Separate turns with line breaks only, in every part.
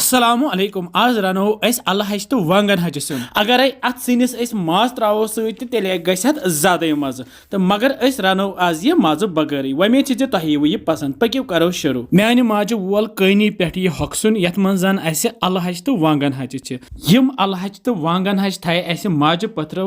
अस्सलामु अलैकुम आज रनो अस अलहच तो वांगन हज सिन अगर अत सिनिस अस माज त्रो सत तेल गत ज्यादा मज़ तो मगर अस रनो आज यह मज़ बगैर वमेद तुह यह पसंद पकि करो शुरू मानि माज वोल कनी पे यह हकसुन यथ मन जन अस अलहच तो वांगन हज यम अलहच तो वांगन हज थाय अस माज पत्रो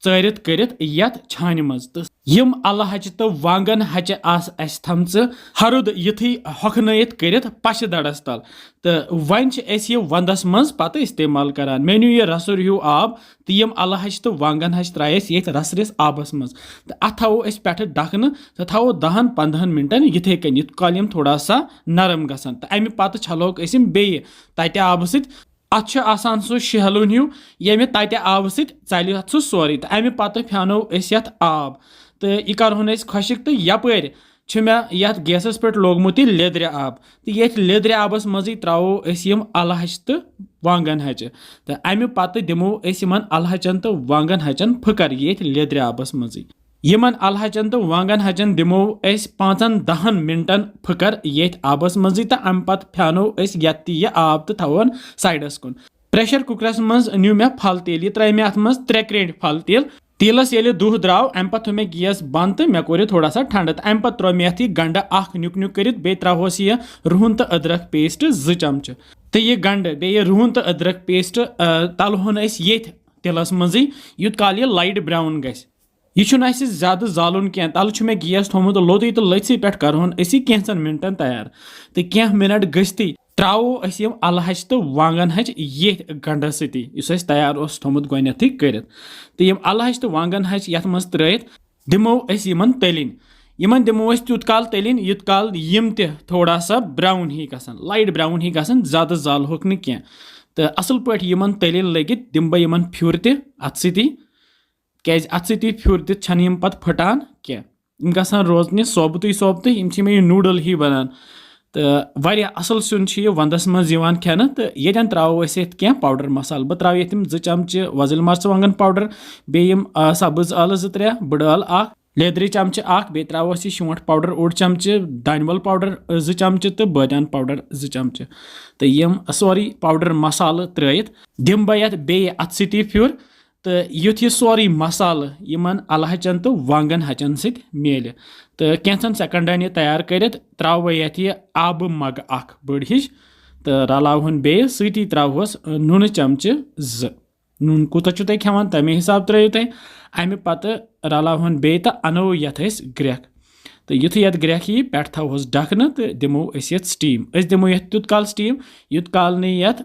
चरित करित यथ छान मज तो यम अलहच तो वांगन हच अस थमच हरुद युथी हखनयत करित पश दड़स तल तो वन यह वंदस मज पत इस्तेमाल करान मेन्यू यह रसुर हूँ आब तो यम अलहच तो वांगन हच त्रायस ये रसरिस आबस मज तो अत थो पे ढकन तो थो 10-15 मिनटन ये कन युत काल यम थोड़ा सा नरम गसान तो अमि पत छलोक असिम बेय तत आब सत अत आसान सो शहलुन हूँ ये तत आब सल सह सोरे तो अमि पत फ्यानो यथ आब तो यह करहन खुशिक तो यपर मे यथ गैसस पे लोगमुत लेद्रे आब तो ये लेद्रे आबस मज त्रो यम अलहच तो वांगन हच तो अमि पत दिमो अलहचन तो वांगन हचन फकर ये लेद्रे आबस मज यमन अलहचन तो वांगन हचन दिमो 5-10 मिनटन फकर ये आबस मज तो अम पत फ्यानो ये आब तो थवन साइडस कुन प्रेशर कुकरस मज न्यू मे फल तेल यह त्रे मे अत मज 3 क्रेड फल तेल तेलस ये दुह द्राव अम पे थो मे गैस बंद तो मे कोर थोड़ा सा ठंड तो अम पे त्रो मे ये गंड नुक नुक कर बे त्रोस यह रुहन तो अदरक पेस्ट 2 चमच तो यह गंड बे रुहन तो अदरक पेस्ट तलहन ये तेलस मज युत काल यह लाइट ब्राउन गस यह ज्यादा जालुन कह तल मे गैस थोमुत लोत तो लथसी पे करहन कैंसन मिनटन तैयार तो कह मिनट गस्ती त्रो यम अलहच तो वांगन हच ये गंड सती तैयार थोमुत गोथ कर तो यम अलहच तो वांगन हच यथ मज त्रयित दिमो यमन तलिन यमन दिमो तुत काल तलिन युत काल यम थोड़ा सा ब्राउन ही गसन लाइट ब्राउन ही गसन ज्यादा जाल होक न कह तो असल पे यमन तलिन लगित दिम बह यमन फ्युर अत सती क्या अत सती फ्युर दिन पे फटान कह गसान रोजन सोबत मे नूडल ही बनान तो वारिया असल सुन यह वंदस मज खेन तो ये त्रो कह पाउडर मसाल बह त्रा 2 चमच वजल मर्चवांगन पाउडर बेम सब्ज आल 2-3 बड़ आल 1 लेदरि चमच 1 बे त्रो शोंठ पाउडर 1 चमच दानवल पाउडर 2 चमच तो बादियान पाउडर 2 चमच तो यम सोरी पाउडर मसाल त्रयित दिम बह ये बे अत सती फ्युर तो युथ यह सोरी मसाल यमन अलहचन तो वांगन हचन सत मेल तो कैंसन सेकंडन यह तैयार कर त्रो ये आब मग बड़ हिश तो रलावन बे सती त्रोहस नून चमच 2 नून कूत तुम खेवान तमे हिसाब त्रो तुम अमि पत रलावन बे तो अनो यथ ग्रेख तो युथ ये ग्रेख यी पे थोस ढकन तो दिमो ये स्टीम दिमो ये तुत काल स्टीम युत काल न ये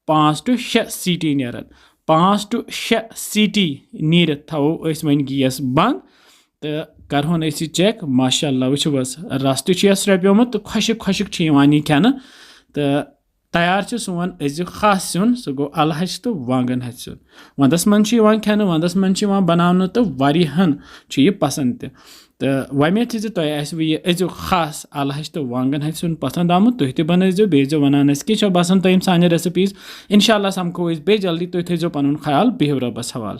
5-6 सीटी नेरन 5-6 सीटी नीर थो वन गैस बंद तो करहन चेक माशाअल्लाह वुच रस तस रप्योमुत तो खुशिक यह खेन तो तैयार सोन अजुक खास सुन सह गो अलहच तो वांगन हच सुन वंदस मन खेन वंदस मन बनान तो वारियाहन यह पसंद तो वमेद तुह अजुक खास अलहच तो वांगन हच सुन पसंद आमुत तुह ते बनइजो बेजो वनान कह बसान तुम सान रेसिपीज इंशाल्लाह समखो बे जल्दी तुह थो पन ख्याल बिहव रब्बस हवाल।